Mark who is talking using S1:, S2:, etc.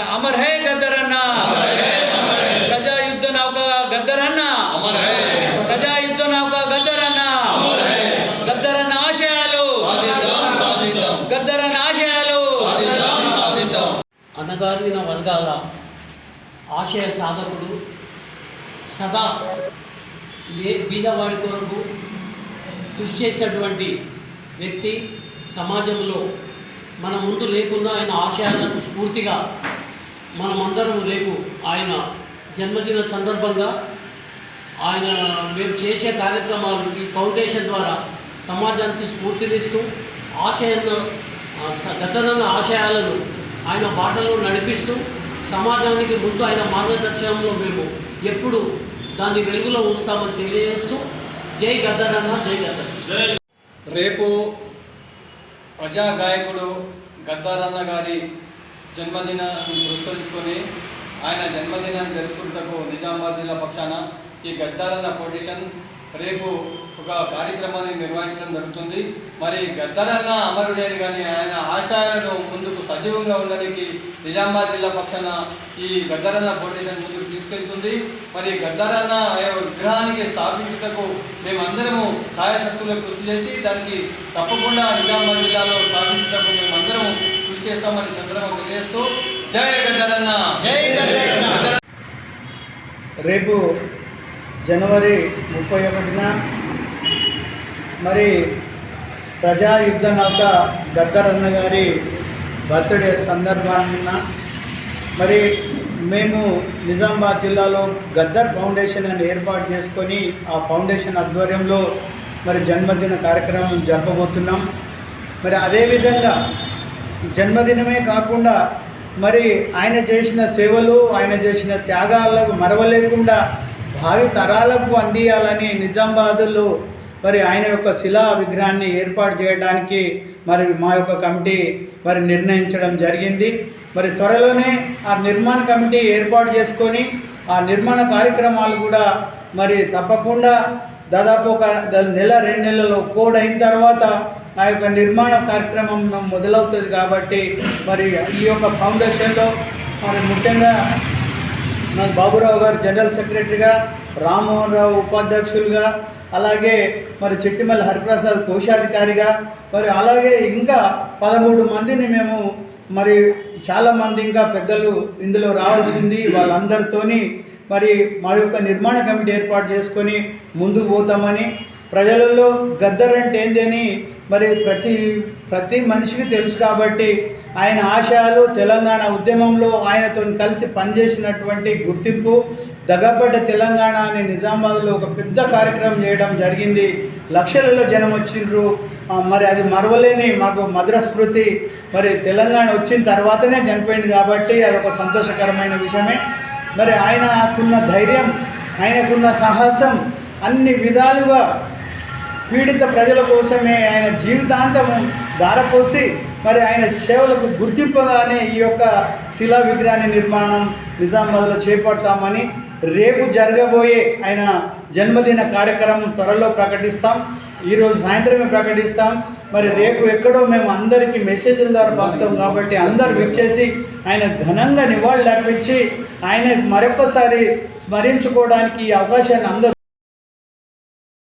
S1: अमर है गद्दर अन्ना, प्रजा युद्ध नौका गद्दर अन्ना, प्रजा युद्ध नौका गद्दर अन्ना, गद्दर अन्ना आशयालु गद्दर अन्ना आशयालु
S2: అణగారిన వర్గాల ఆశయ సాధకుడు, సదా బీదవాడి కొరకు కృషి చేసినటువంటి వ్యక్తి. సమాజంలో మన ముందు లేకున్నా ఆయన ఆశయాలకు స్ఫూర్తిగా మనమందరం రేపు ఆయన జన్మదిన సందర్భంగా ఆయన మేము చేసే కార్యక్రమాలు ఈ ఫౌండేషన్ ద్వారా సమాజానికి స్ఫూర్తినిస్తూ గద్దరన్న ఆశయాలను ఆయన బాటలో నడిపిస్తూ సమాజానికి ముందు ఆయన మార్గదర్శనంలో మేము ఎప్పుడు దాన్ని వెలుగులో ఉంచుతామని తెలియజేస్తూ జై గద్దరన్న, జై గద్దర్.
S3: రేపు ప్రజా గాయకుడు గద్దరన్న గారి జన్మదినాన్ని పురస్కరించుకొని ఆయన జన్మదినాన్ని జరుపుకుంటకు నిజామాబాద్ జిల్లా పక్షాన ఈ గద్దరన్న ఫౌండేషన్ రేపు ఒక కార్యక్రమాన్ని నిర్వహించడం జరుగుతుంది. మరి గద్దరన్న అమరుడే అని కానీ ఆయన ఆశయాలను ముందుకు సజీవంగా ఉండడానికి నిజామాబాద్ జిల్లా పక్షాన ఈ గద్దరన్న ఫౌండేషన్ ముందుకు తీసుకెళ్తుంది. మరి గద్దరన్న విగ్రహానికి స్థాపించుటకు మేమందరము సాయశక్తులకు కృషి చేసి దానికి తప్పకుండా నిజామాబాద్ జిల్లాలో స్థాపించుటకు మేమందరం కృషి చేస్తామని సందర్భంగా తెలియజేస్తూ జై గద్దరన్న, జై గద్దరన్న.
S4: రేపు జనవరి 31న మరి ప్రజా యుద్ధ నౌక గద్దరన్న గారి బర్త్డే సందర్భాన మరి మేము నిజామాబాద్ జిల్లాలో గద్దర్ ఫౌండేషన్ అని ఏర్పాటు చేసుకొని ఆ ఫౌండేషన్ ఆధ్వర్యంలో మరి జన్మదిన కార్యక్రమం జరపబోతున్నాం. మరి అదేవిధంగా జన్మదినమే కాకుండా మరి ఆయన చేసిన సేవలు, ఆయన చేసిన త్యాగాలకు మరవలేకుండా భావి తరాలకు అందియాలని నిజామాబాద్లో మరి ఆయన యొక్క శిలా విగ్రహాన్ని ఏర్పాటు చేయడానికి మరి మా యొక్క కమిటీ మరి నిర్ణయించడం జరిగింది. మరి త్వరలోనే ఆ నిర్మాణ కమిటీ ఏర్పాటు చేసుకొని ఆ నిర్మాణ కార్యక్రమాలు కూడా మరి తప్పకుండా దాదాపు ఒక నెల 2 నెలల్లో కోడ్ అయిన తర్వాత ఆ యొక్క నిర్మాణ కార్యక్రమం మొదలవుతుంది. కాబట్టి మరి ఈ యొక్క ఫౌండేషన్లో మరి ముఖ్యంగా బాబురావు గారు జనరల్ సెక్రటరీగా, రామ్మోహన్ రావు ఉపాధ్యక్షులుగా, అలాగే మరి చెట్టిమల్లి హరిప్రసాద్ కోశాధికారిగా, మరి అలాగే ఇంకా 13 మందిని మేము మరి చాలామంది ఇంకా పెద్దలు ఇందులో రావాల్సింది. వాళ్ళందరితోని మరి మా యొక్క నిర్మాణ కమిటీ ఏర్పాటు చేసుకొని ముందుకు పోతామని, ప్రజలలో గద్దర్ అంటే ఏందని మరి ప్రతి మనిషికి తెలుసు. కాబట్టి ఆయన ఆశయాలు తెలంగాణ ఉద్యమంలో ఆయనతో కలిసి పనిచేసినటువంటి గుర్తింపు దగ్గపడ్డ తెలంగాణ అని నిజామాబాద్లో ఒక పెద్ద కార్యక్రమం చేయడం జరిగింది. లక్షలలో జనం వచ్చిండ్రు. మరి అది మరవలేని మాకు మధుర స్మృతి. మరి తెలంగాణ వచ్చిన తర్వాతనే చనిపోయింది కాబట్టి అదొక సంతోషకరమైన విషయమే. మరి ఆయనకున్న ధైర్యం, ఆయనకున్న సాహసం అన్ని విధాలుగా పీడిత ప్రజల కోసమే ఆయన జీవితాంతము ధారపోసి మరి ఆయన సేవలకు గుర్తింపుగానే ఈ యొక్క శిలా విగ్రహాన్ని నిర్మాణం నిజామాబాద్లో చేపడతామని, రేపు జరగబోయే ఆయన జన్మదిన కార్యక్రమం త్వరలో ప్రకటిస్తాం. ఈరోజు సాయంత్రమే ప్రకటిస్తాం. మరి రేపు ఎక్కడో మేము అందరికీ మెసేజ్ల ద్వారా పంపుతాం. కాబట్టి అందరు విచ్చేసి ఆయన ఘనంగా నివాళులు అర్పించి ఆయన మరొకసారి స్మరించుకోవడానికి ఈ అవకాశాన్ని అందరూ